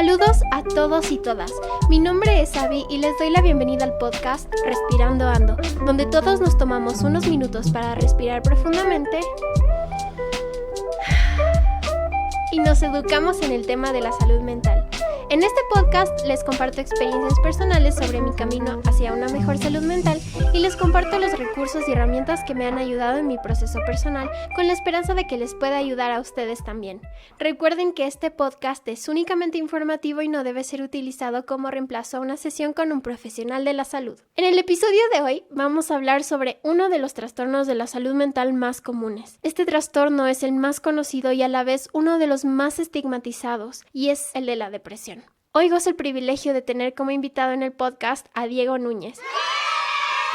Saludos a todos y todas. Mi nombre es Abby y les doy la bienvenida al podcast Respirando Ando, donde todos nos tomamos unos minutos para respirar profundamente y nos educamos en el tema de la salud mental. En este podcast les comparto experiencias personales sobre mi camino hacia una mejor salud mental y les comparto los recursos y herramientas que me han ayudado en mi proceso personal con la esperanza de que les pueda ayudar a ustedes también. Recuerden que este podcast es únicamente informativo y no debe ser utilizado como reemplazo a una sesión con un profesional de la salud. En el episodio de hoy vamos a hablar sobre uno de los trastornos de la salud mental más comunes. Este trastorno es el más conocido y a la vez uno de los más estigmatizados y es el de la depresión. Hoy gozo el privilegio de tener como invitado en el podcast a Diego Núñez.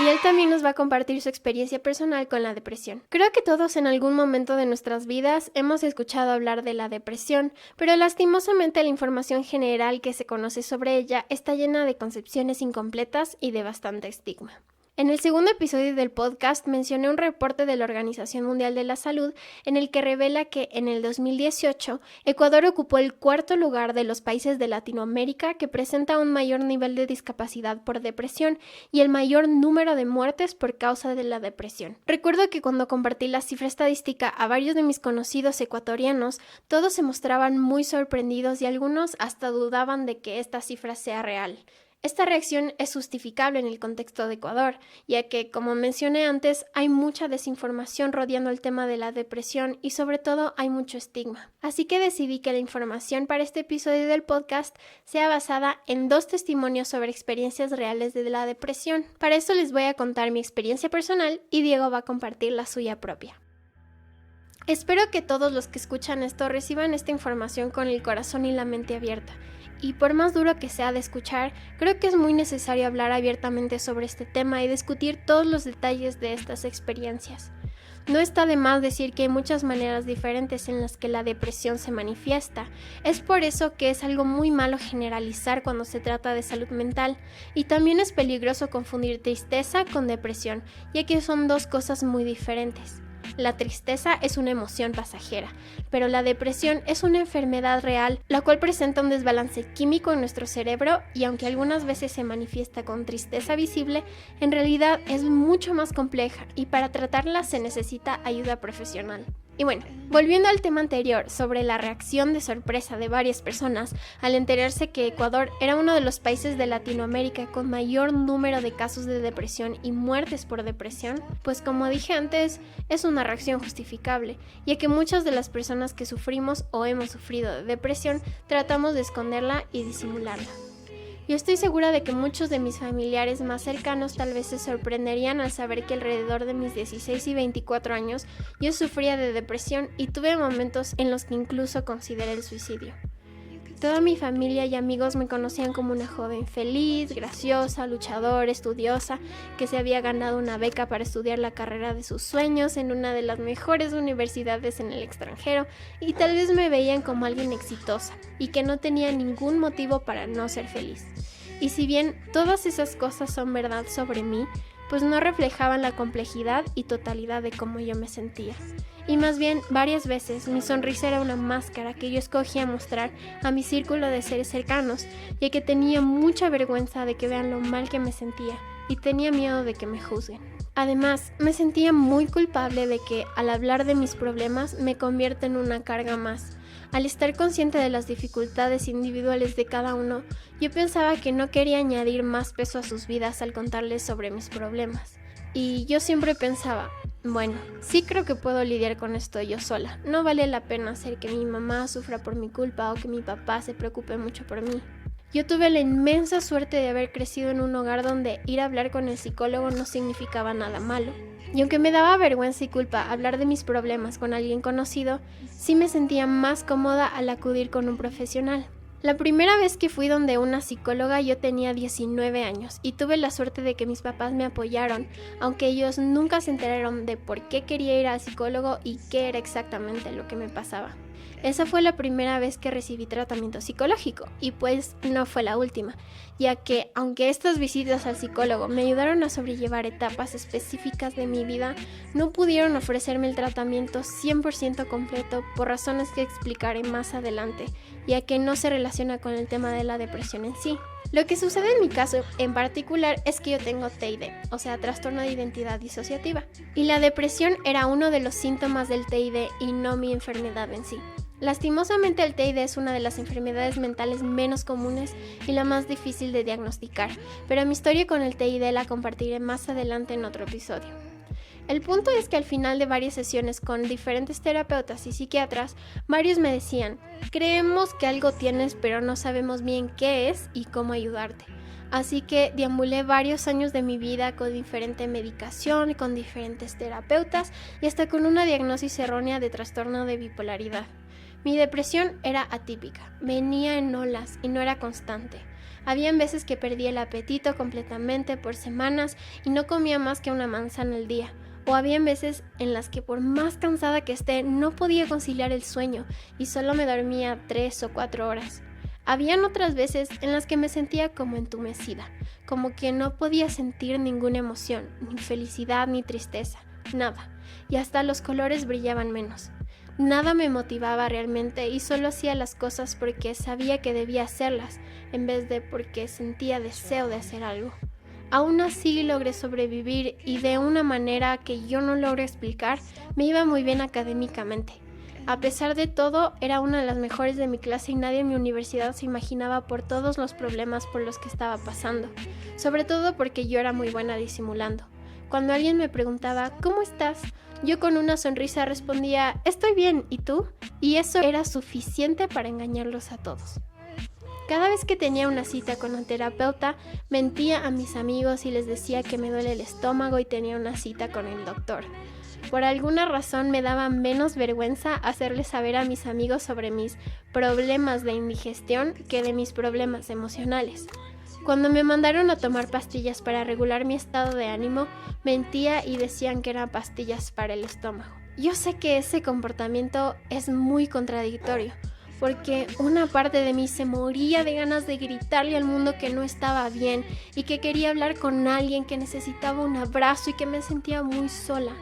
Y él también nos va a compartir su experiencia personal con la depresión. Creo que todos en algún momento de nuestras vidas hemos escuchado hablar de la depresión, pero lastimosamente la información general que se conoce sobre ella está llena de concepciones incompletas y de bastante estigma. En el segundo episodio del podcast mencioné un reporte de la Organización Mundial de la Salud en el que revela que en el 2018 Ecuador ocupó el cuarto lugar de los países de Latinoamérica que presenta un mayor nivel de discapacidad por depresión y el mayor número de muertes por causa de la depresión. Recuerdo que cuando compartí la cifra estadística a varios de mis conocidos ecuatorianos, todos se mostraban muy sorprendidos y algunos hasta dudaban de que esta cifra sea real. Esta reacción es justificable en el contexto de Ecuador, ya que, como mencioné antes, hay mucha desinformación rodeando el tema de la depresión y sobre todo hay mucho estigma. Así que decidí que la información para este episodio del podcast sea basada en 2 testimonios sobre experiencias reales de la depresión. Para eso les voy a contar mi experiencia personal y Diego va a compartir la suya propia. Espero que todos los que escuchan esto reciban esta información con el corazón y la mente abierta. Y por más duro que sea de escuchar, creo que es muy necesario hablar abiertamente sobre este tema y discutir todos los detalles de estas experiencias. No está de más decir que hay muchas maneras diferentes en las que la depresión se manifiesta. Es por eso que es algo muy malo generalizar cuando se trata de salud mental, y también es peligroso confundir tristeza con depresión, ya que son 2 cosas muy diferentes. La tristeza es una emoción pasajera, pero la depresión es una enfermedad real, la cual presenta un desbalance químico en nuestro cerebro y aunque algunas veces se manifiesta con tristeza visible, en realidad es mucho más compleja y para tratarla se necesita ayuda profesional. Y bueno, volviendo al tema anterior sobre la reacción de sorpresa de varias personas al enterarse que Ecuador era uno de los países de Latinoamérica con mayor número de casos de depresión y muertes por depresión, pues como dije antes, es una reacción justificable, ya que muchas de las personas que sufrimos o hemos sufrido de depresión tratamos de esconderla y disimularla. Yo estoy segura de que muchos de mis familiares más cercanos tal vez se sorprenderían al saber que alrededor de mis 16 y 24 años yo sufría de depresión y tuve momentos en los que incluso consideré el suicidio. Toda mi familia y amigos me conocían como una joven feliz, graciosa, luchadora, estudiosa, que se había ganado una beca para estudiar la carrera de sus sueños en una de las mejores universidades en el extranjero y tal vez me veían como alguien exitosa y que no tenía ningún motivo para no ser feliz. Y si bien todas esas cosas son verdad sobre mí, pues no reflejaban la complejidad y totalidad de cómo yo me sentía. Y más bien, varias veces mi sonrisa era una máscara que yo escogía mostrar a mi círculo de seres cercanos, ya que tenía mucha vergüenza de que vean lo mal que me sentía y tenía miedo de que me juzguen. Además, me sentía muy culpable de que, al hablar de mis problemas, me convierta en una carga más. Al estar consciente de las dificultades individuales de cada uno, yo pensaba que no quería añadir más peso a sus vidas al contarles sobre mis problemas. Y yo siempre pensaba, bueno, sí creo que puedo lidiar con esto yo sola. No vale la pena hacer que mi mamá sufra por mi culpa o que mi papá se preocupe mucho por mí. Yo tuve la inmensa suerte de haber crecido en un hogar donde ir a hablar con el psicólogo no significaba nada malo. Y aunque me daba vergüenza y culpa hablar de mis problemas con alguien conocido, sí me sentía más cómoda al acudir con un profesional. La primera vez que fui donde una psicóloga yo tenía 19 años y tuve la suerte de que mis papás me apoyaron, aunque ellos nunca se enteraron de por qué quería ir al psicólogo y qué era exactamente lo que me pasaba. Esa fue la primera vez que recibí tratamiento psicológico y pues no fue la última, ya que aunque estas visitas al psicólogo me ayudaron a sobrellevar etapas específicas de mi vida, no pudieron ofrecerme el tratamiento 100% completo por razones que explicaré más adelante, ya que no se relaciona con el tema de la depresión en sí. Lo que sucede en mi caso en particular es que yo tengo TID, o sea, trastorno de identidad disociativa, y la depresión era uno de los síntomas del TID y no mi enfermedad en sí. Lastimosamente el TID es una de las enfermedades mentales menos comunes y la más difícil de diagnosticar, pero mi historia con el TID la compartiré más adelante en otro episodio. El punto es que al final de varias sesiones con diferentes terapeutas y psiquiatras, varios me decían, creemos que algo tienes pero no sabemos bien qué es y cómo ayudarte. Así que deambulé varios años de mi vida con diferente medicación, con diferentes terapeutas y hasta con una diagnosis errónea de trastorno de bipolaridad. Mi depresión era atípica, venía en olas y no era constante. Habían veces que perdí el apetito completamente por semanas y no comía más que una manzana al día. O habían veces en las que por más cansada que esté no podía conciliar el sueño y solo me dormía 3 o 4 horas. Habían otras veces en las que me sentía como entumecida, como que no podía sentir ninguna emoción, ni felicidad ni tristeza, nada, y hasta los colores brillaban menos. Nada me motivaba realmente y solo hacía las cosas porque sabía que debía hacerlas, en vez de porque sentía deseo de hacer algo. Aún así logré sobrevivir y de una manera que yo no logro explicar, me iba muy bien académicamente. A pesar de todo, era una de las mejores de mi clase y nadie en mi universidad se imaginaba por todos los problemas por los que estaba pasando, sobre todo porque yo era muy buena disimulando. Cuando alguien me preguntaba, ¿cómo estás?, yo con una sonrisa respondía, estoy bien, ¿y tú? Y eso era suficiente para engañarlos a todos. Cada vez que tenía una cita con un terapeuta, mentía a mis amigos y les decía que me duele el estómago y tenía una cita con el doctor. Por alguna razón me daba menos vergüenza hacerles saber a mis amigos sobre mis problemas de indigestión que de mis problemas emocionales. Cuando me mandaron a tomar pastillas para regular mi estado de ánimo, mentía y decían que eran pastillas para el estómago. Yo sé que ese comportamiento es muy contradictorio, porque una parte de mí se moría de ganas de gritarle al mundo que no estaba bien y que quería hablar con alguien, que necesitaba un abrazo y que me sentía muy sola.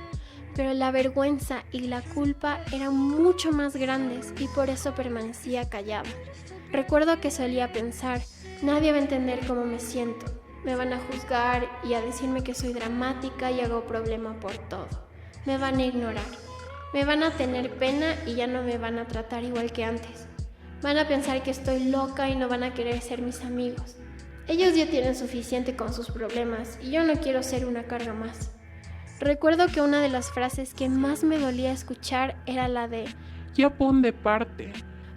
Pero la vergüenza y la culpa eran mucho más grandes y por eso permanecía callada. Recuerdo que solía pensar, nadie va a entender cómo me siento, me van a juzgar y a decirme que soy dramática y hago problema por todo. Me van a ignorar, me van a tener pena y ya no me van a tratar igual que antes. Van a pensar que estoy loca y no van a querer ser mis amigos. Ellos ya tienen suficiente con sus problemas y yo no quiero ser una carga más. Recuerdo que una de las frases que más me dolía escuchar era la de ya pon de parte.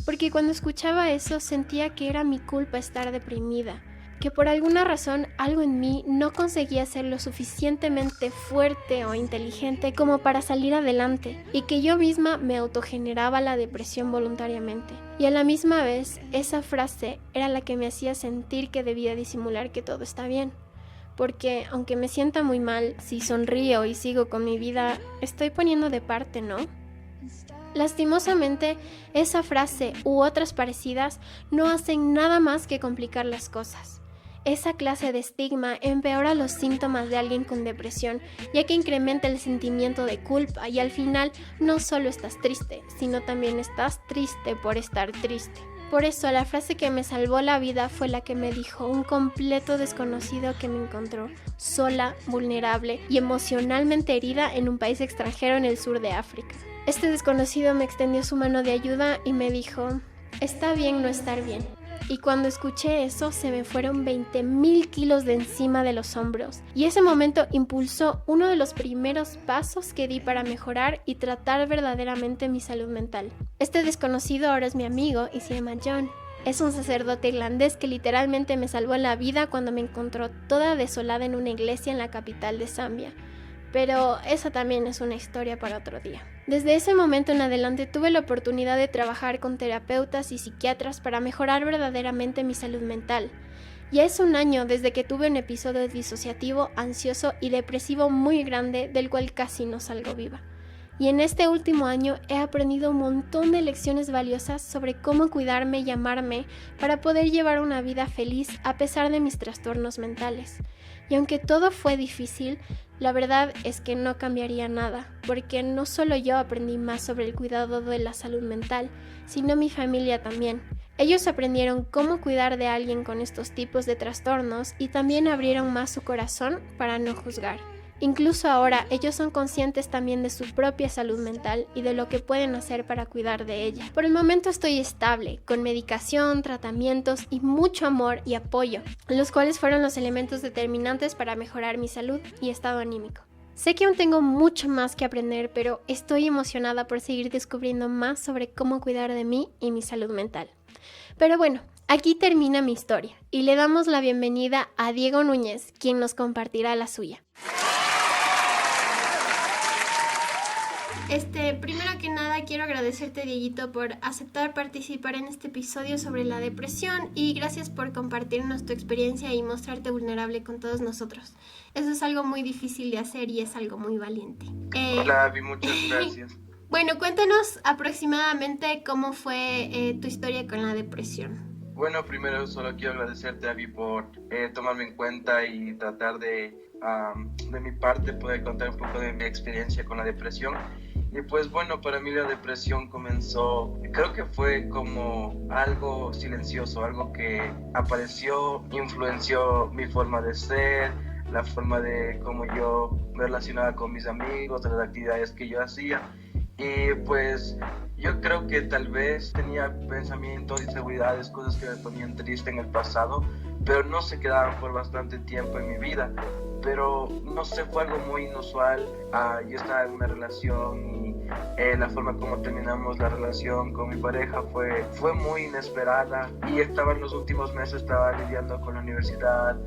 Porque cuando escuchaba eso sentía que era mi culpa estar deprimida, que por alguna razón algo en mí no conseguía ser lo suficientemente fuerte o inteligente como para salir adelante y que yo misma me autogeneraba la depresión voluntariamente. Y a la misma vez, esa frase era la que me hacía sentir que debía disimular que todo está bien. Porque aunque me sienta muy mal, si sonrío y sigo con mi vida, estoy poniendo de parte, ¿no? Lastimosamente, esa frase u otras parecidas no hacen nada más que complicar las cosas. Esa clase de estigma empeora los síntomas de alguien con depresión, ya que incrementa el sentimiento de culpa y al final no solo estás triste, sino también estás triste por estar triste. Por eso la frase que me salvó la vida fue la que me dijo un completo desconocido que me encontró sola, vulnerable y emocionalmente herida en un país extranjero en el sur de África. Este desconocido me extendió su mano de ayuda y me dijo, está bien no estar bien. Y cuando escuché eso se me fueron 20,000 kilos de encima de los hombros. Y ese momento impulsó uno de los primeros pasos que di para mejorar y tratar verdaderamente mi salud mental. Este desconocido ahora es mi amigo y se llama John. Es un sacerdote irlandés que literalmente me salvó la vida cuando me encontró toda desolada en una iglesia en la capital de Zambia. Pero esa también es una historia para otro día. Desde ese momento en adelante tuve la oportunidad de trabajar con terapeutas y psiquiatras para mejorar verdaderamente mi salud mental. Ya es un año desde que tuve un episodio disociativo, ansioso y depresivo muy grande del cual casi no salgo viva. Y en este último año he aprendido un montón de lecciones valiosas sobre cómo cuidarme y amarme para poder llevar una vida feliz a pesar de mis trastornos mentales. Y aunque todo fue difícil, la verdad es que no cambiaría nada, porque no solo yo aprendí más sobre el cuidado de la salud mental, sino mi familia también. Ellos aprendieron cómo cuidar de alguien con estos tipos de trastornos y también abrieron más su corazón para no juzgar. Incluso ahora ellos son conscientes también de su propia salud mental y de lo que pueden hacer para cuidar de ella. Por el momento estoy estable, con medicación, tratamientos y mucho amor y apoyo, los cuales fueron los elementos determinantes para mejorar mi salud y estado anímico. Sé que aún tengo mucho más que aprender, pero estoy emocionada por seguir descubriendo más sobre cómo cuidar de mí y mi salud mental. Pero bueno, aquí termina mi historia y le damos la bienvenida a Diego Núñez, quien nos compartirá la suya. Primero que nada quiero agradecerte, Dieguito, por aceptar participar en este episodio sobre la depresión y gracias por compartirnos tu experiencia y mostrarte vulnerable con todos nosotros. Eso es algo muy difícil de hacer y es algo muy valiente. Hola, Abby, muchas gracias. Bueno, cuéntanos aproximadamente cómo fue tu historia con la depresión. Bueno, primero solo quiero agradecerte, Abby, por tomarme en cuenta y tratar de mi parte poder contar un poco de mi experiencia con la depresión. Y pues bueno, para mí la depresión comenzó, creo que fue como algo silencioso, algo que apareció, influenció mi forma de ser, la forma de cómo yo me relacionaba con mis amigos, de las actividades que yo hacía. Y pues yo creo que tal vez tenía pensamientos, inseguridades, cosas que me ponían triste en el pasado, pero no se quedaban por bastante tiempo en mi vida. Pero no sé, fue algo muy inusual. Yo estaba en una relación y la forma como terminamos la relación con mi pareja fue muy inesperada, y estaba en los últimos meses, estaba lidiando con la universidad,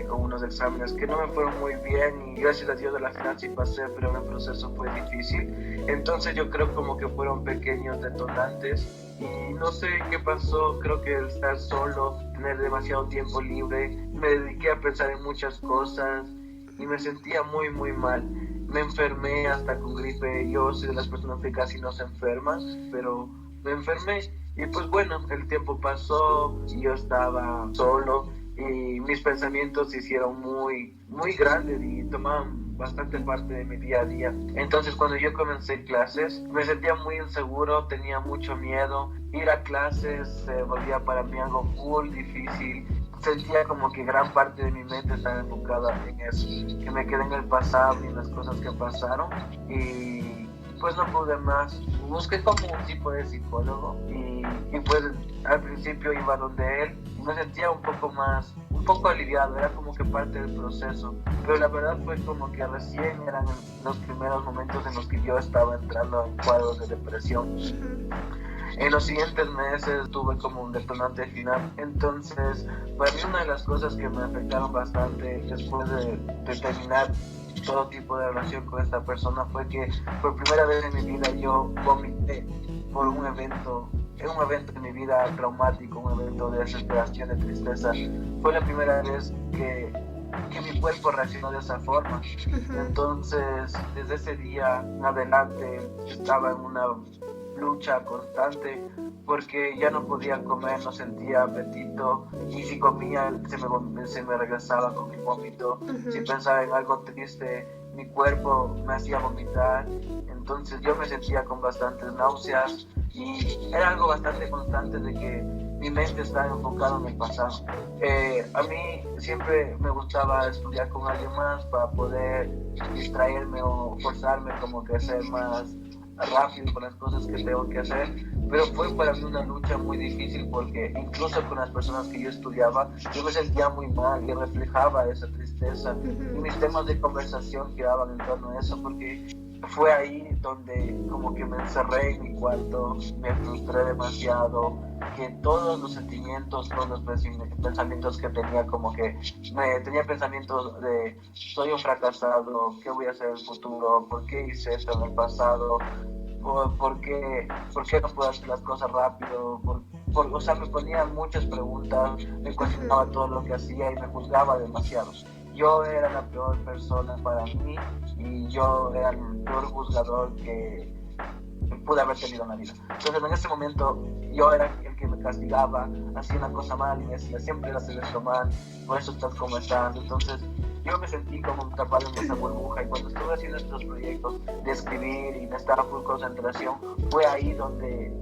con unos exámenes que no me fueron muy bien y gracias a Dios de la final sí pasé, pero el proceso fue difícil. Entonces yo creo como que fueron pequeños detonantes y no sé qué pasó. Creo que el estar solo, tener demasiado tiempo libre, me dediqué a pensar en muchas cosas y me sentía muy muy mal. Me enfermé hasta con gripe. Yo soy de las personas que casi no se enferman, pero me enfermé. Y pues bueno, el tiempo pasó y yo estaba solo y mis pensamientos se hicieron muy muy grandes y tomaban bastante parte de mi día a día. Entonces cuando yo comencé clases me sentía muy inseguro, tenía mucho miedo. Ir a clases se volvía para mí algo muy difícil. Sentía como que gran parte de mi mente estaba enfocada en eso, que me quedé en el pasado y en las cosas que pasaron, y pues no pude más. Busqué como un tipo de psicólogo y pues al principio iba donde él y me sentía un poco aliviado, era como que parte del proceso, pero la verdad fue como que recién eran los primeros momentos en los que yo estaba entrando en cuadros de depresión. En los siguientes meses tuve como un detonante final. Entonces, para mí una de las cosas que me afectaron bastante después de terminar todo tipo de relación con esta persona fue que por primera vez en mi vida yo vomité por un evento en mi vida traumático, un evento de desesperación, de tristeza. Fue la primera vez que mi cuerpo reaccionó de esa forma. Entonces, desde ese día en adelante estaba en una lucha constante porque ya no podía comer, no sentía apetito, y si comía se me regresaba con el vómito. Si pensaba en algo triste, mi cuerpo me hacía vomitar. Entonces yo me sentía con bastantes náuseas y era algo bastante constante de que mi mente estaba enfocada en el pasado. A mí siempre me gustaba estudiar con alguien más para poder distraerme o forzarme como que a ser más rápido con las cosas que tengo que hacer, pero fue para mí una lucha muy difícil porque incluso con las personas que yo estudiaba yo me sentía muy mal y reflejaba esa tristeza y mis temas de conversación quedaban en torno a eso, porque fue ahí donde como que me encerré en mi cuarto, me frustré demasiado, que todos los sentimientos, todos los pensamientos que tenía, como que tenía pensamientos de soy un fracasado, ¿qué voy a hacer en el futuro? ¿Por qué hice esto en el pasado? ¿Por qué no puedo hacer las cosas rápido? O sea, me ponía muchas preguntas, me cuestionaba todo lo que hacía y me juzgaba demasiado. yo era la peor persona para mí y yo era el peor juzgador que pude haber tenido en la vida. Entonces en ese momento yo era el que me castigaba, hacía una cosa mal y me decía, siempre haces esto mal, por eso estás como estás. Entonces yo me sentí como atrapado en esa burbuja, y cuando estuve haciendo estos proyectos de escribir y de estar a full concentración, fue ahí donde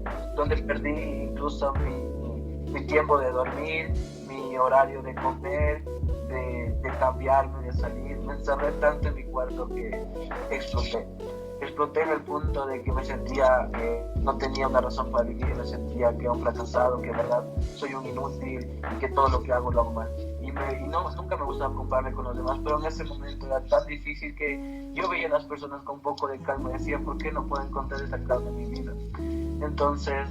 perdí incluso mi tiempo de dormir, mi horario de comer, de cambiarme, de salir. Me encerré tanto en mi cuarto que exploté en el punto de que me sentía que no tenía una razón para vivir, me sentía que era un fracasado, que en verdad soy un inútil y que todo lo que hago lo hago mal. Nunca me gustaba compararme con los demás, pero en ese momento era tan difícil que yo veía a las personas con un poco de calma y decía, ¿por qué no puedo encontrar esa calma en mi vida? Entonces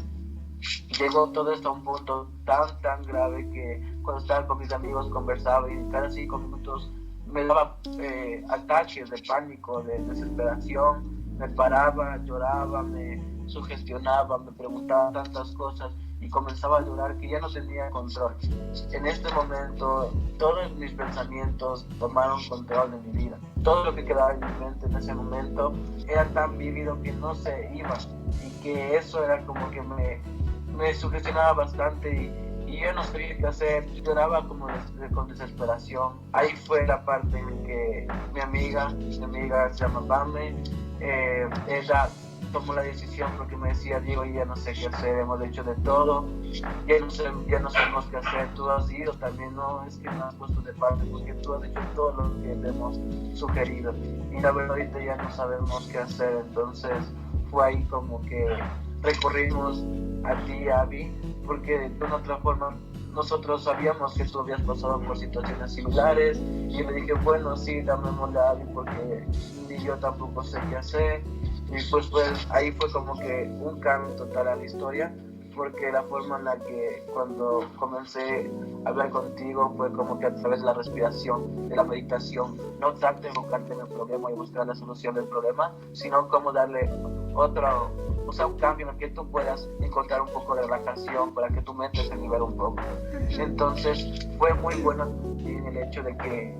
llegó todo esto a un punto tan grave que cuando estaba con mis amigos conversaba y cada 5 minutos me daba ataques de pánico, de desesperación, me paraba, lloraba, me sugestionaba, me preguntaba tantas cosas y comenzaba a llorar que ya no tenía control. En este momento todos mis pensamientos tomaron control de mi vida. Todo lo que quedaba en mi mente en ese momento era tan vívido que no se iba, y que eso era como que me sugestionaba bastante y yo no sabía qué hacer, lloraba como con desesperación. Ahí fue la parte en que mi amiga se llama Pame, ella tomó la decisión porque me decía, Diego, ya no sé qué hacer, hemos hecho de todo, ya no sabemos qué hacer, tú has ido también, no, es que no has puesto de parte porque tú has hecho todo lo que te hemos sugerido y la verdad ahorita ya no sabemos qué hacer. Entonces fue ahí como que recurrimos a ti, Abby, porque de una otra forma nosotros sabíamos que tú habías pasado por situaciones similares y me dije, bueno, sí, dámosle a Abby porque ni yo tampoco sé qué hacer. Y pues ahí fue como que un cambio total a la historia, porque la forma en la que cuando comencé a hablar contigo fue como que a través de la respiración, de la meditación, no tanto enfocarte en el problema y buscar la solución del problema, sino como darle un cambio en el que tú puedas encontrar un poco de relajación para que tu mente se libere un poco. Entonces fue muy bueno en el hecho de que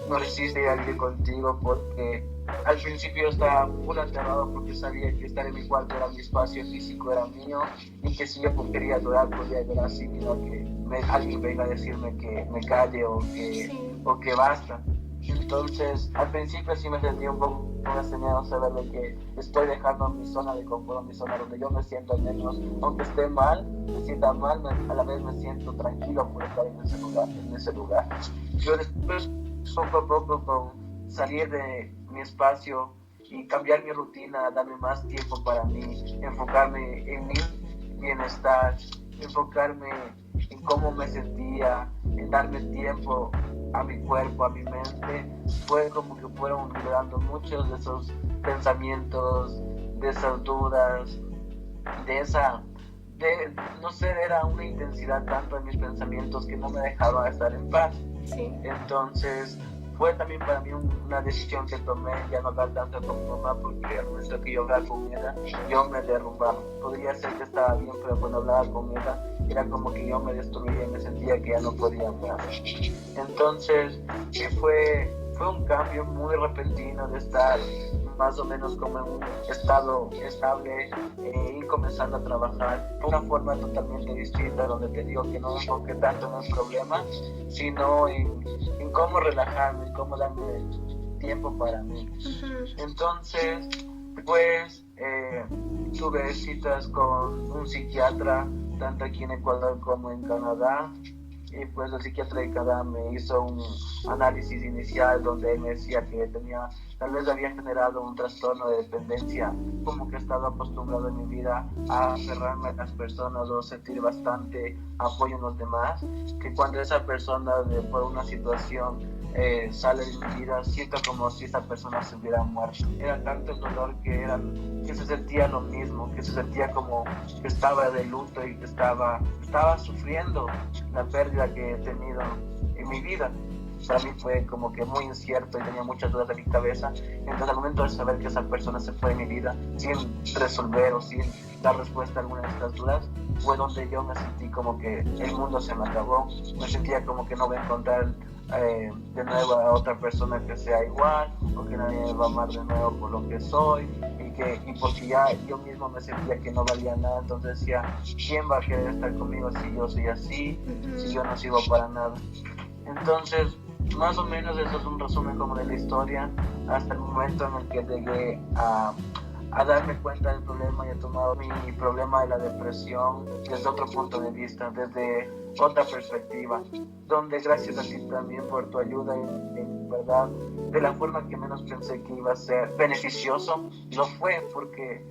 no hiciste ir a vivir contigo, porque al principio yo estaba muy aterrado porque sabía que estar en mi cuarto era mi espacio físico, era mío, y que si yo quería llorar podía llorar sin miedo a que alguien venga a decirme que me calle o que basta. Entonces al principio sí me sentí un poco miedo, saber de que estoy dejando mi zona de confort, mi zona donde yo me siento al menos, aunque esté mal, me sienta mal, a la vez me siento tranquilo por estar en ese lugar. Yo después poco a poco con salir de mi espacio y cambiar mi rutina, darme más tiempo para mí, enfocarme en mi bienestar, enfocarme en cómo me sentía, en darme tiempo a mi cuerpo, a mi mente, fue como que fueron liberando muchos de esos pensamientos, de esas dudas, no sé, era una intensidad tanto en mis pensamientos que no me dejaba estar en paz. Sí. Entonces fue también para mí una decisión que tomé, ya no hablar tanto con mi mamá, porque al momento que yo hablaba con ella, yo me derrumbaba. Podría ser que estaba bien, pero cuando hablaba con ella, era como que yo me destruía y me sentía que ya no podía más. Entonces fue un cambio muy repentino de estar más o menos como en un estado estable e ir comenzando a trabajar de una forma totalmente distinta, donde te digo que no me enfoque tanto en el problema, sino en cómo relajarme, en cómo darme tiempo para mí. Entonces, pues tuve citas con un psiquiatra, tanto aquí en Ecuador como en Canadá, y pues el psiquiatra de Canadá me hizo un análisis inicial donde él me decía que tal vez había generado un trastorno de dependencia, como que estaba acostumbrado en mi vida a aferrarme a las personas o sentir bastante apoyo en los demás, que cuando esa persona por una situación sale de mi vida, siento como si esa persona se hubiera muerto. Era tanto el dolor que se sentía lo mismo, que se sentía como que estaba de luto y que estaba sufriendo la pérdida que he tenido en mi vida. Para mí fue como que muy incierto y tenía muchas dudas en mi cabeza. Entonces al momento de saber que esa persona se fue de mi vida sin resolver o sin dar respuesta a alguna de estas dudas, fue donde yo me sentí como que el mundo se me acabó. Me sentía como que no voy a encontrar de nuevo a otra persona que sea igual, o que nadie me va a amar de nuevo por lo que soy, y porque ya yo mismo me sentía que no valía nada. Entonces decía, ¿quién va a querer estar conmigo si yo soy así, si yo no sirvo para nada? Entonces, más o menos eso es un resumen como de la historia, hasta el momento en el que llegué a darme cuenta del problema y he tomado mi problema de la depresión desde otro punto de vista, desde otra perspectiva, donde gracias a ti también por tu ayuda y en verdad, de la forma que menos pensé que iba a ser beneficioso, lo fue, porque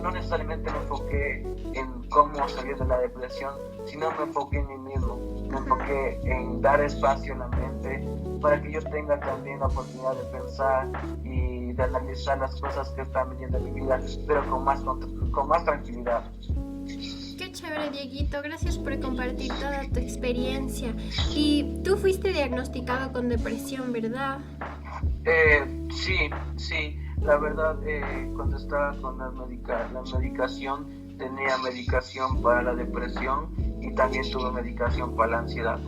no necesariamente me enfoqué en cómo salir de la depresión, sino me enfoqué en mí mismo, me enfoqué en dar espacio a la mente para que yo tenga también la oportunidad de pensar y de analizar las cosas que están viniendo en mi vida, pero con más tranquilidad. Qué chévere, Dieguito, gracias por compartir toda tu experiencia. Y tú fuiste diagnosticado con depresión, ¿verdad? Sí, la verdad, cuando estaba con la medicación, tenía medicación para la depresión y también tuve medicación para la ansiedad.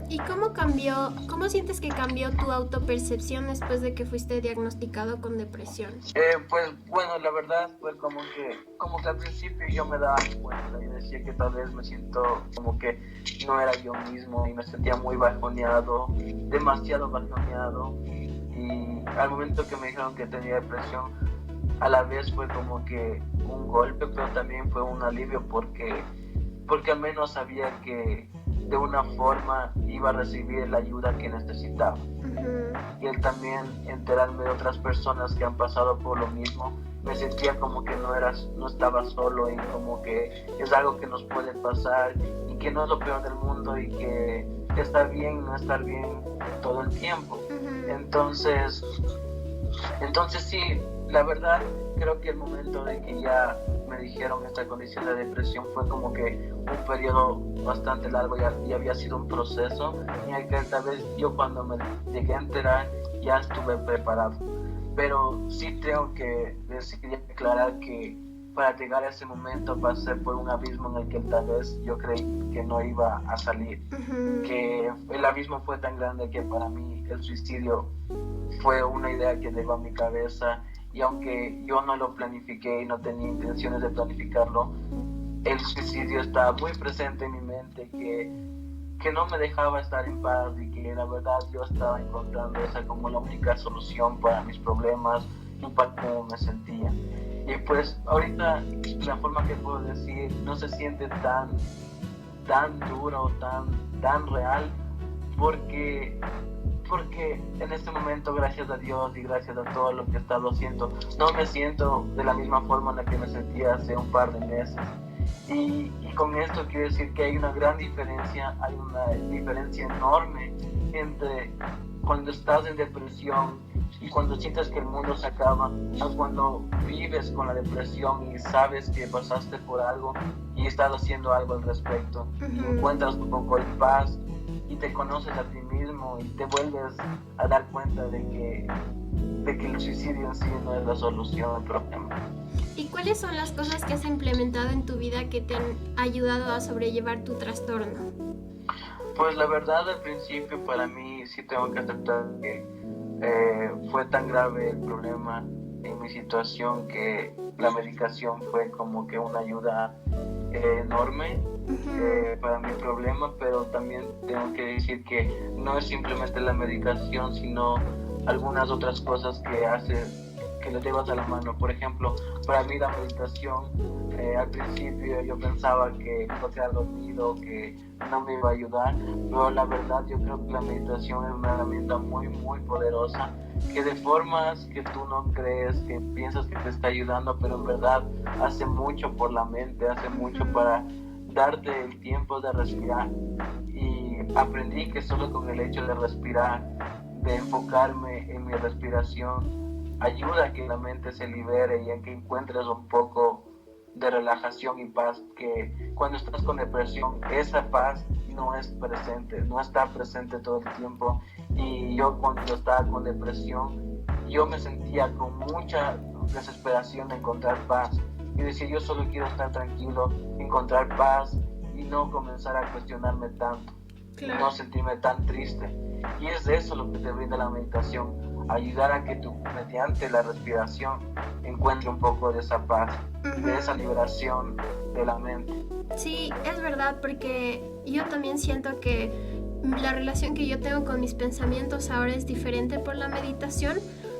¿Y cómo sientes que cambió tu autopercepción después de que fuiste diagnosticado con depresión? Pues bueno, la verdad fue como que al principio yo me daba cuenta y decía que tal vez me siento como que no era yo mismo y me sentía muy bajoneado, demasiado bajoneado, y al momento que me dijeron que tenía depresión, a la vez fue como que un golpe, pero también fue un alivio porque al menos sabía que de una forma iba a recibir la ayuda que necesitaba. Y el también enterarme de otras personas que han pasado por lo mismo, me sentía como que no estaba solo, y como que es algo que nos puede pasar y que no es lo peor del mundo, y que está bien no estar bien todo el tiempo. Entonces sí, la verdad creo que el momento de que ya me dijeron esta condición de depresión fue como que un periodo bastante largo, y había sido un proceso en el que tal vez yo cuando me llegué a enterar ya estuve preparado. Pero sí tengo que decir y aclarar que para llegar a ese momento pasé por un abismo en el que tal vez yo creí que no iba a salir, que el abismo fue tan grande que para mí el suicidio fue una idea que llegó a mi cabeza, y aunque yo no lo planifiqué y no tenía intenciones de planificarlo, el suicidio estaba muy presente en mi mente, que no me dejaba estar en paz, y que la verdad yo estaba encontrando esa como la única solución para mis problemas y para cómo me sentía. Y pues ahorita la forma que puedo decir no se siente tan duro, tan real, porque en este momento, gracias a Dios y gracias a todo lo que he estado haciendo, no me siento de la misma forma en la que me sentía hace un par de meses. Y con esto quiero decir que hay una gran diferencia, hay una diferencia enorme entre cuando estás en depresión y cuando sientes que el mundo se acaba, a cuando vives con la depresión y sabes que pasaste por algo y estás haciendo algo al respecto, y encuentras un poco de paz y te conoces a ti mismo y te vuelves a dar cuenta de que el suicidio en sí no es la solución al problema. ¿Y cuáles son las cosas que has implementado en tu vida que te han ayudado a sobrellevar tu trastorno? Pues la verdad, al principio para mí sí tengo que aceptar que fue tan grave el problema en mi situación que la medicación fue como que una ayuda enorme para mi problema, pero también tengo que decir que no es simplemente la medicación, sino algunas otras cosas que le llevas a la mano. Por ejemplo, para mí la meditación, al principio yo pensaba que iba a quedar dormido, que no me iba a ayudar, pero la verdad yo creo que la meditación es una herramienta muy muy poderosa, que de formas que tú no crees, que piensas que te está ayudando, pero en verdad hace mucho por la mente, hace mucho para darte el tiempo de respirar. Y aprendí que solo con el hecho de respirar, de enfocarme en mi respiración, ayuda a que la mente se libere y a que encuentres un poco de relajación y paz, que cuando estás con depresión esa paz no está presente todo el tiempo. Y yo cuando estaba con depresión, yo me sentía con mucha desesperación de encontrar paz, y decía, yo solo quiero estar tranquilo, encontrar paz y no comenzar a cuestionarme tanto. Claro. no sentirme tan triste. Y es de eso lo que te brinda la meditación, ayudar a que tú, mediante la respiración, encuentres un poco de esa paz, de esa liberación de la mente. Sí, es verdad, porque yo también siento que la relación que yo tengo con mis pensamientos ahora es diferente por la meditación,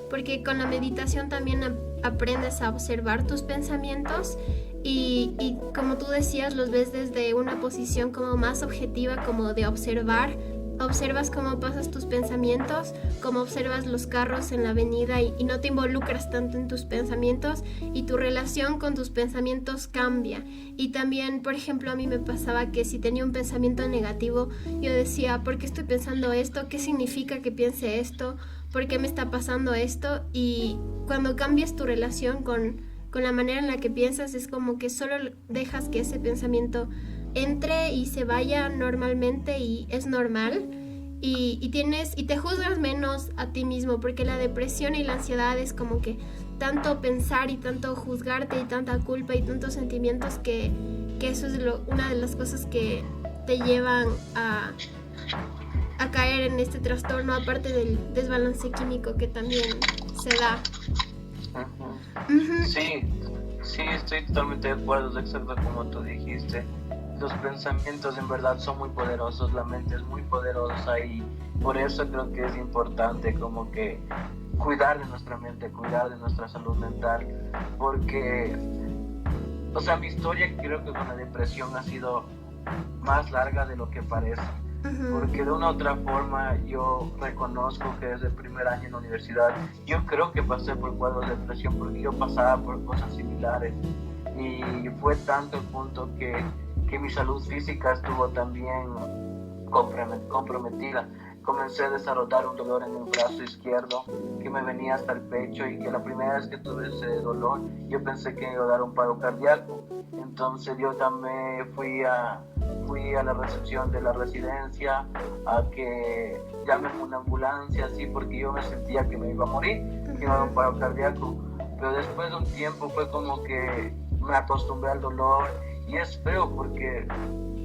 porque con la meditación también aprendes a observar tus pensamientos y como tú decías, los ves desde una posición como más objetiva, como de observar. Observas cómo pasas tus pensamientos, cómo observas los carros en la avenida y no te involucras tanto en tus pensamientos y tu relación con tus pensamientos cambia. Y también, por ejemplo, a mí me pasaba que si tenía un pensamiento negativo, yo decía, ¿por qué estoy pensando esto? ¿Qué significa que piense esto? ¿Por qué me está pasando esto? Y cuando cambias tu relación con la manera en la que piensas, es como que solo dejas que ese pensamiento entre y se vaya normalmente y es normal y te juzgas menos a ti mismo, porque la depresión y la ansiedad es como que tanto pensar y tanto juzgarte y tanta culpa y tantos sentimientos que eso es una de las cosas que te llevan a caer en este trastorno, aparte del desbalance químico que también se da. Sí, estoy totalmente de acuerdo, es exacto como tú dijiste. Los pensamientos en verdad son muy poderosos, la mente es muy poderosa y por eso creo que es importante como que cuidar de nuestra mente, cuidar de nuestra salud mental, porque, o sea, mi historia creo que con la depresión ha sido más larga de lo que parece, porque de una u otra forma yo reconozco que desde el primer año en la universidad yo creo que pasé por cuadros de depresión porque yo pasaba por cosas similares y fue tanto el punto que mi salud física estuvo también comprometida. Comencé a desarrollar un dolor en el brazo izquierdo que me venía hasta el pecho y que la primera vez que tuve ese dolor yo pensé que me iba a dar un paro cardíaco. Entonces yo también fui a la recepción de la residencia a que llamen una ambulancia, así, porque yo me sentía que me iba a morir, que iba a dar un paro cardíaco. Pero después de un tiempo fue como que me acostumbré al dolor. Y es feo porque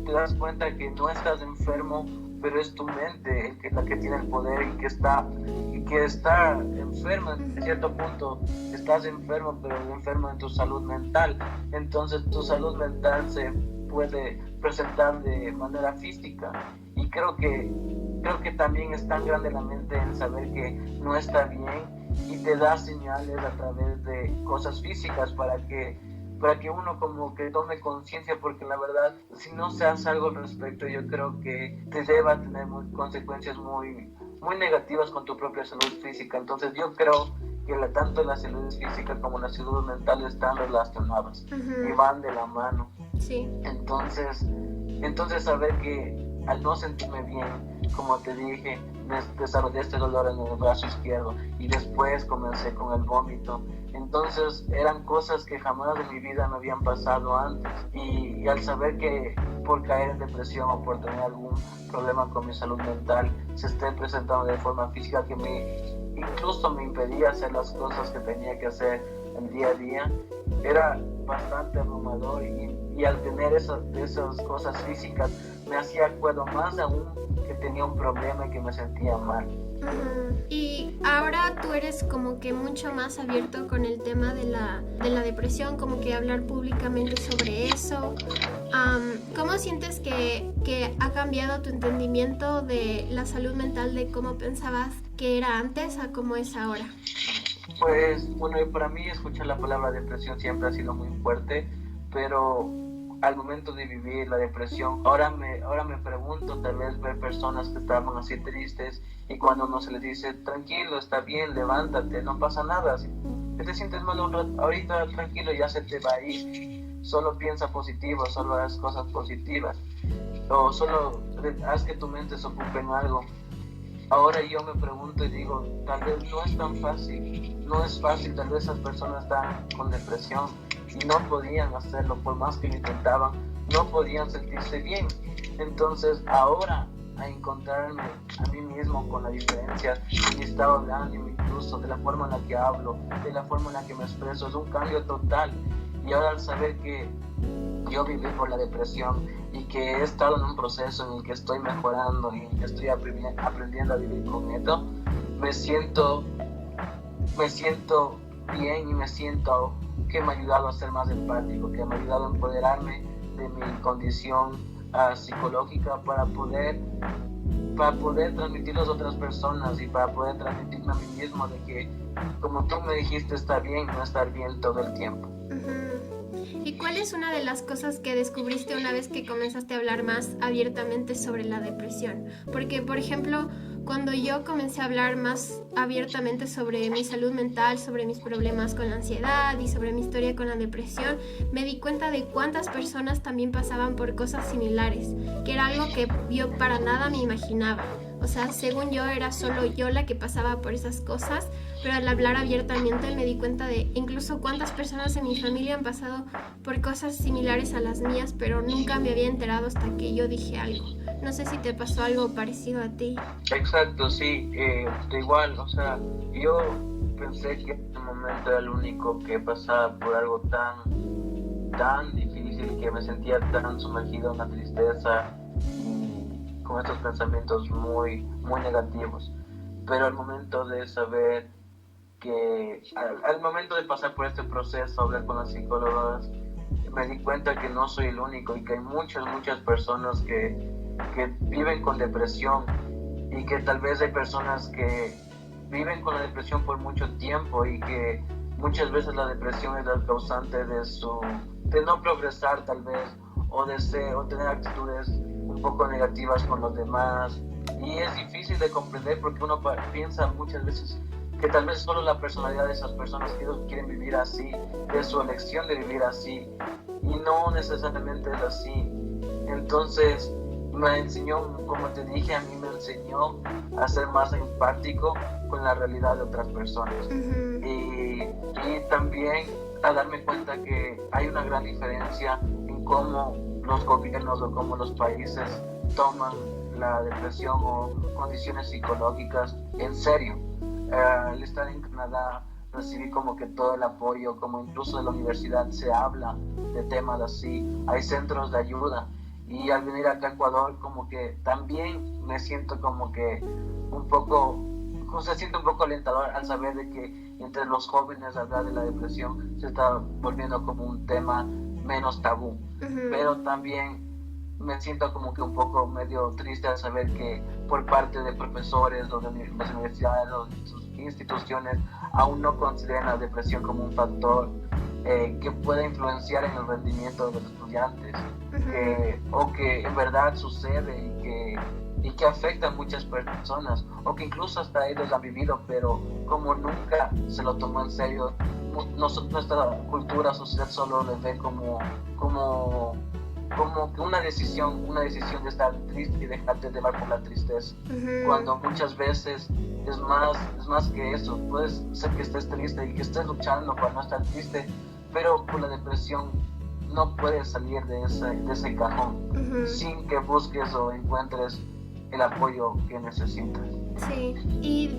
te das cuenta que no estás enfermo, pero es tu mente la que tiene el poder y que está enferma. En cierto punto estás enfermo, pero enfermo en tu salud mental. Entonces tu salud mental se puede presentar de manera física. Y creo que también es tan grande la mente en saber que no está bien y te da señales a través de cosas físicas para que uno como que tome conciencia, porque la verdad, si no se hace algo al respecto, yo creo que te lleva a tener consecuencias muy, muy negativas con tu propia salud física. Entonces yo creo que tanto la salud física como la salud mental están relacionadas y van de la mano. Sí. Entonces saber que al no sentirme bien, como te dije, desarrollé este dolor en el brazo izquierdo y después comencé con el vómito. Entonces eran cosas que jamás en mi vida me habían pasado antes y al saber que por caer en depresión o por tener algún problema con mi salud mental se esté presentando de forma física que incluso me impedía hacer las cosas que tenía que hacer el día a día, era bastante abrumador y al tener esas cosas físicas me hacía acuerdo más aún que tenía un problema y que me sentía mal. Y ahora tú eres como que mucho más abierto con el tema de la depresión, como que hablar públicamente sobre eso. ¿Cómo sientes que ha cambiado tu entendimiento de la salud mental, de cómo pensabas que era antes a cómo es ahora? Pues bueno, para mí escuchar la palabra depresión siempre ha sido muy fuerte, pero al momento de vivir la depresión, ahora me pregunto, tal vez ver personas que estaban así tristes y cuando uno se les dice, tranquilo, está bien, levántate, no pasa nada, si te sientes mal ahorita, tranquilo, ya se te va a ir, solo piensa positivo, solo haz cosas positivas, o solo haz que tu mente se ocupe en algo. Ahora yo me pregunto y digo, tal vez no es tan fácil, no es fácil, tal vez esas personas están con depresión y no podían hacerlo, por más que lo intentaban, no podían sentirse bien. Entonces ahora, a encontrarme a mí mismo con la diferencia de mi estado de ánimo, incluso de la forma en la que hablo, de la forma en la que me expreso, es un cambio total. Y ahora al saber que yo viví por la depresión y que he estado en un proceso en el que estoy mejorando y en el que estoy aprendiendo a vivir con esto, me siento bien y me siento que me ha ayudado a ser más empático, que me ha ayudado a empoderarme de mi condición psicológica para poder transmitirlo a otras personas y para poder transmitirme a mí mismo de que, como tú me dijiste, está bien no estar bien todo el tiempo. ¿Y cuál es una de las cosas que descubriste una vez que comenzaste a hablar más abiertamente sobre la depresión? Porque, por ejemplo, cuando yo comencé a hablar más abiertamente sobre mi salud mental, sobre mis problemas con la ansiedad y sobre mi historia con la depresión, me di cuenta de cuántas personas también pasaban por cosas similares, que era algo que yo para nada me imaginaba. O sea, según yo era solo yo la que pasaba por esas cosas, pero al hablar abiertamente me di cuenta de incluso cuántas personas en mi familia han pasado por cosas similares a las mías, pero nunca me había enterado hasta que yo dije algo. No sé si te pasó algo parecido a ti. Exacto, sí, de igual, o sea, yo pensé que en ese momento era el único que pasaba por algo tan difícil, que me sentía tan sumergido en la tristeza y con estos pensamientos muy negativos. Pero al momento de saber que, al momento de pasar por este proceso, hablar con las psicólogas, me di cuenta que no soy el único y que hay muchas personas que viven con depresión, y que tal vez hay personas que viven con la depresión por mucho tiempo y que muchas veces la depresión es el causante de no progresar tal vez, o tener actitudes un poco negativas con los demás, y es difícil de comprender porque uno piensa muchas veces que tal vez solo la personalidad de esas personas que ellos quieren vivir así, es su elección de vivir así, y no necesariamente es así. Entonces me enseñó, como te dije, a mí me enseñó a ser más empático con la realidad de otras personas. Y también a darme cuenta que hay una gran diferencia en cómo los gobiernos o cómo los países toman la depresión o condiciones psicológicas en serio. Al estar en Canadá recibí como que todo el apoyo, como incluso de la universidad se habla de temas así, hay centros de ayuda. Y al venir acá a Ecuador, como que también me siento como que se siente un poco alentador al saber de que entre los jóvenes hablar de la depresión se está volviendo como un tema menos tabú. Pero también me siento como que un poco medio triste al saber que por parte de profesores o de las universidades o de sus instituciones aún no consideran la depresión como un factor que pueda influenciar en el rendimiento de los estudiantes, o que en verdad sucede y que afecta a muchas personas, o que incluso hasta ellos han vivido, pero como nunca se lo tomó en serio, nuestra cultura, sociedad solo le ve como una decisión de estar triste y dejarte llevar por la tristeza, cuando muchas veces es más que eso. Puedes ser que estés triste y que estés luchando para no estar triste, pero por la depresión no puedes salir de ese cajón sin que busques o encuentres el apoyo que necesitas. Sí, y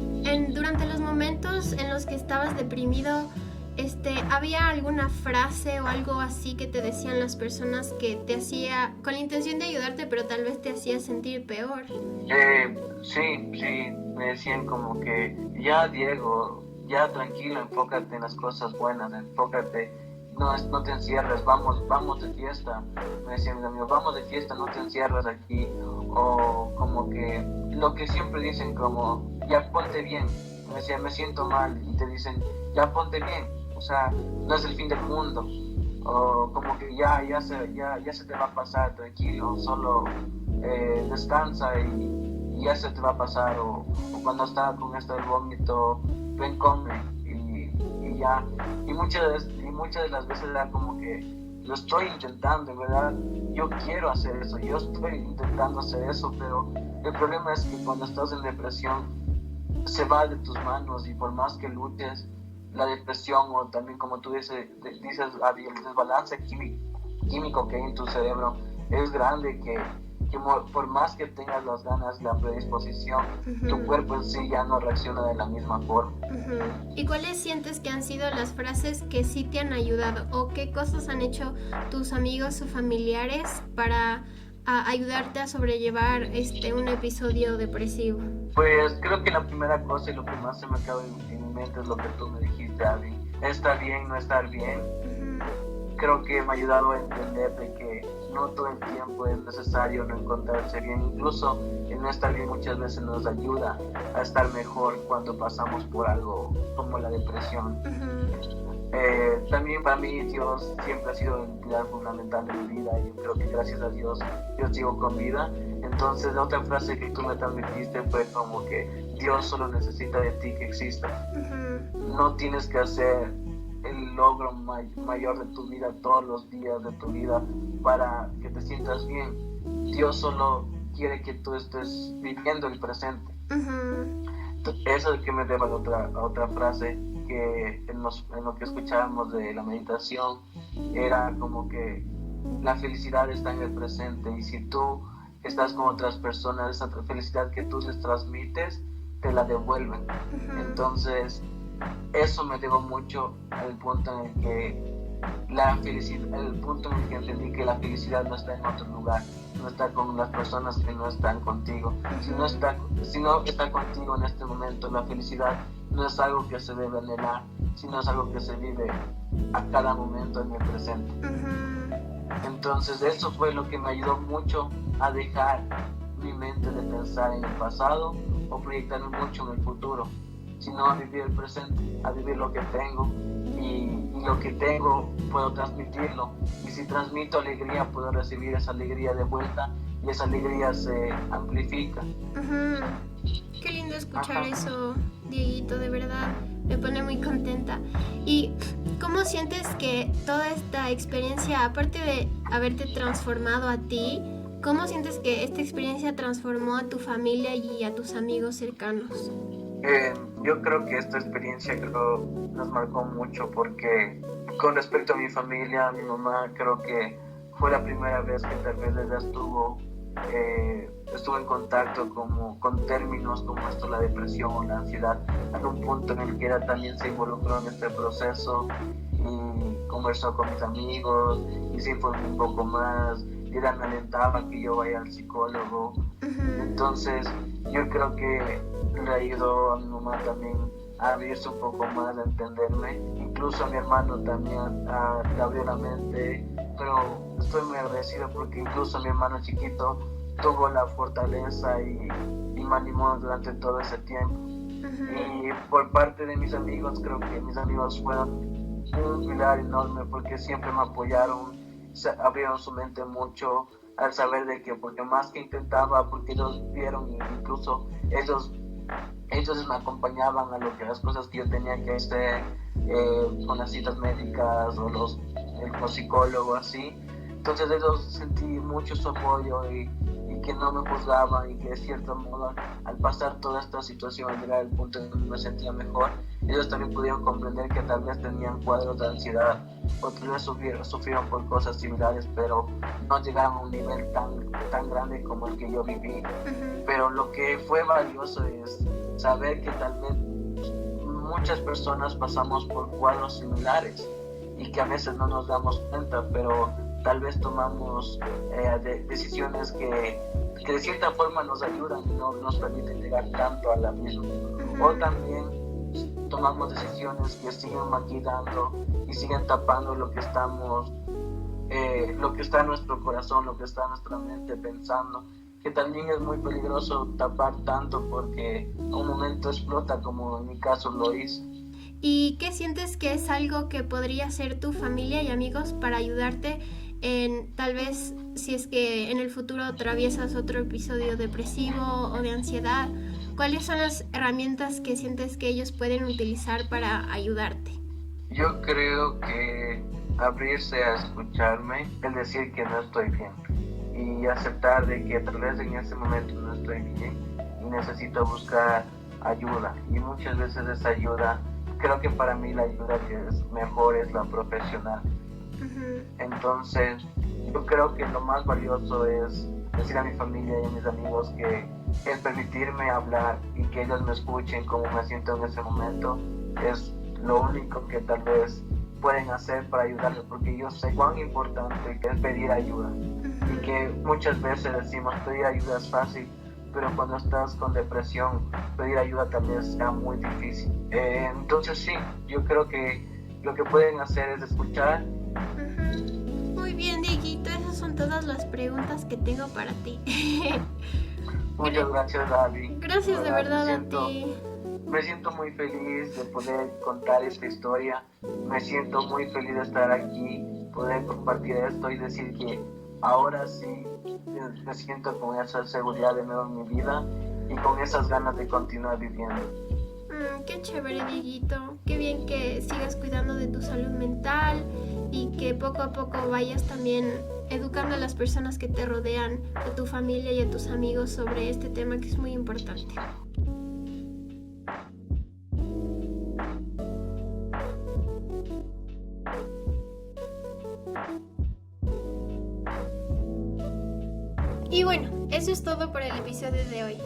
durante los momentos en los que estabas deprimido, ¿había alguna frase o algo así que te decían las personas que te hacía, con la intención de ayudarte, pero tal vez te hacía sentir peor? Sí, me decían como que ya, Diego, ya tranquilo, enfócate en las cosas buenas, enfócate, no te encierres, vamos de fiesta. Me decían mis amigos, vamos de fiesta, no te encierres aquí. O como que lo que siempre dicen, como ya ponte bien. Me decían, me siento mal, y te dicen, ya ponte bien, o sea, no es el fin del mundo. O como que ya se te va a pasar, tranquilo, solo descansa y ya se te va a pasar. O cuando estaba con esto del vómito, ven, come y ya. Y muchas de las veces era como que lo estoy intentando, ¿verdad? Yo quiero hacer eso, yo estoy intentando hacer eso, pero el problema es que cuando estás en depresión se va de tus manos, y por más que luches, la depresión, o también como tú dices el desbalance químico que hay en tu cerebro es grande, que por más que tengas las ganas, la predisposición, tu cuerpo en sí ya no reacciona de la misma forma. ¿Y cuáles sientes que han sido las frases que sí te han ayudado, o qué cosas han hecho tus amigos o familiares para a ayudarte a sobrellevar un episodio depresivo? Pues creo que la primera cosa y lo que más se me acaba en mi mente es lo que tú me dijiste, Abby. Estar bien, no estar bien. Creo que me ha ayudado a entender de que no todo el tiempo es necesario no encontrarse bien. Incluso el no estar bien muchas veces nos ayuda a estar mejor cuando pasamos por algo como la depresión. También para mí Dios siempre ha sido el pilar fundamental de mi vida y yo creo que gracias a Dios yo sigo con vida. Entonces la otra frase que tú me transmitiste fue como que Dios solo necesita de ti que existas. No tienes que hacer el logro mayor de tu vida todos los días de tu vida para que te sientas bien. Dios solo quiere que tú estés viviendo el presente. Eso es lo que me lleva a otra frase que en lo que escuchábamos de la meditación era como que la felicidad está en el presente y si tú estás con otras personas, esa felicidad que tú les transmites te la devuelven. Entonces eso me llevó mucho al punto en el que entendí que la felicidad no está en otro lugar, no está con las personas que no están contigo. Si no está contigo en este momento, la felicidad no es algo que se debe anhelar, sino es algo que se vive a cada momento en el presente. Entonces eso fue lo que me ayudó mucho a dejar mi mente de pensar en el pasado o proyectarme mucho en el futuro, sino a vivir el presente, a vivir lo que tengo y lo que tengo puedo transmitirlo y si transmito alegría puedo recibir esa alegría de vuelta y esa alegría se amplifica. Qué lindo escuchar eso, Dieguito, de verdad me pone muy contenta. ¿Y cómo sientes que toda esta experiencia, aparte de haberte transformado a ti, cómo sientes que esta experiencia transformó a tu familia y a tus amigos cercanos? Yo creo que esta experiencia nos marcó mucho porque con respecto a mi familia, a mi mamá, creo que fue la primera vez que tal vez ella estuvo en contacto con términos como esto, la depresión o la ansiedad, a un punto en el que ella también se involucró en este proceso y conversó con mis amigos y se informó un poco más y ella me alentaba que yo vaya al psicólogo. Entonces yo creo que le ayudó a mi mamá también a abrirse un poco más, a entenderme, incluso a mi hermano también le abrió la mente, pero estoy muy agradecido porque incluso mi hermano chiquito tuvo la fortaleza y me animó durante todo ese tiempo. Y por parte de mis amigos, creo que mis amigos fueron un pilar enorme porque siempre me apoyaron, abrieron su mente mucho al saber de que porque más que intentaba, porque ellos vieron y incluso ellos me acompañaban a las cosas que yo tenía que hacer con las citas médicas o el psicólogo así. Entonces ellos sentí mucho su apoyo y que no me juzgaban y que de cierto modo al pasar toda esta situación, al llegar al punto en que me sentía mejor, ellos también pudieron comprender que tal vez tenían cuadros de ansiedad o tal vez sufrieron por cosas similares, pero no llegaron a un nivel tan grande como el que yo viví. Pero lo que fue valioso es saber que tal vez muchas personas pasamos por cuadros similares y que a veces no nos damos cuenta, pero tal vez tomamos decisiones que de cierta forma nos ayudan y no nos permiten llegar tanto a la misma. O también tomamos decisiones que siguen maquillando y siguen tapando lo que está en nuestro corazón, lo que está en nuestra mente pensando, que también es muy peligroso tapar tanto porque a un momento explota, como en mi caso lo hizo. ¿Y qué sientes que es algo que podría hacer tu familia y amigos para ayudarte en tal vez si es que en el futuro atraviesas otro episodio depresivo o de ansiedad? ¿Cuáles son las herramientas que sientes que ellos pueden utilizar para ayudarte? Yo creo que abrirse a escucharme, es decir que no estoy bien y aceptar de que tal vez en ese momento no estoy bien y necesito buscar ayuda, y muchas veces esa ayuda, creo que para mí la ayuda que es mejor es la profesional. Entonces yo creo que lo más valioso es decir a mi familia y a mis amigos que el permitirme hablar y que ellos me escuchen como me siento en ese momento es lo único que tal vez pueden hacer para ayudarme, porque yo sé cuán importante es pedir ayuda. y que muchas veces decimos pedir ayuda es fácil, pero cuando estás con depresión pedir ayuda también sea muy difícil. Entonces sí, yo creo que lo que pueden hacer es escuchar. Muy bien, Dieguito, esas son todas las preguntas que tengo para ti. Muchas gracias, David. Gracias de verdad a ti. Me siento muy feliz de poder contar esta historia. Me siento muy feliz de estar aquí, poder compartir esto y decir que ahora sí me siento con esa seguridad de nuevo en mi vida y con esas ganas de continuar viviendo. Qué chévere, Dieguito. Qué bien que sigas cuidando de tu salud mental y que poco a poco vayas también educando a las personas que te rodean, a tu familia y a tus amigos sobre este tema que es muy importante. Y bueno, eso es todo por el episodio de hoy.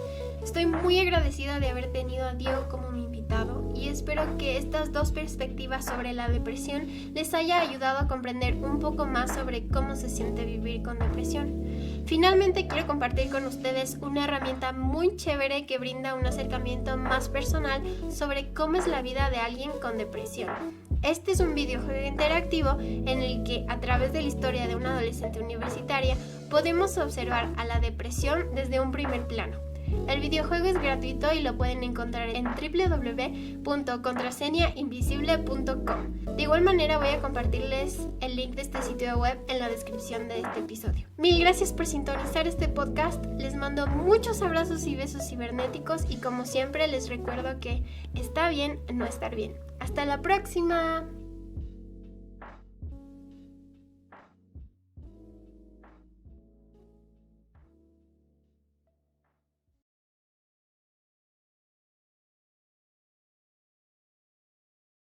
Estoy muy agradecida de haber tenido a Diego como mi invitado y espero que estas dos perspectivas sobre la depresión les haya ayudado a comprender un poco más sobre cómo se siente vivir con depresión. Finalmente quiero compartir con ustedes una herramienta muy chévere que brinda un acercamiento más personal sobre cómo es la vida de alguien con depresión. Este es un videojuego interactivo en el que, a través de la historia de una adolescente universitaria, podemos observar a la depresión desde un primer plano. El videojuego es gratuito y lo pueden encontrar en www.contraseñainvisible.com. De igual manera voy a compartirles el link de este sitio web en la descripción de este episodio. Mil gracias por sintonizar este podcast. Les mando muchos abrazos y besos cibernéticos y como siempre les recuerdo que está bien no estar bien. ¡Hasta la próxima!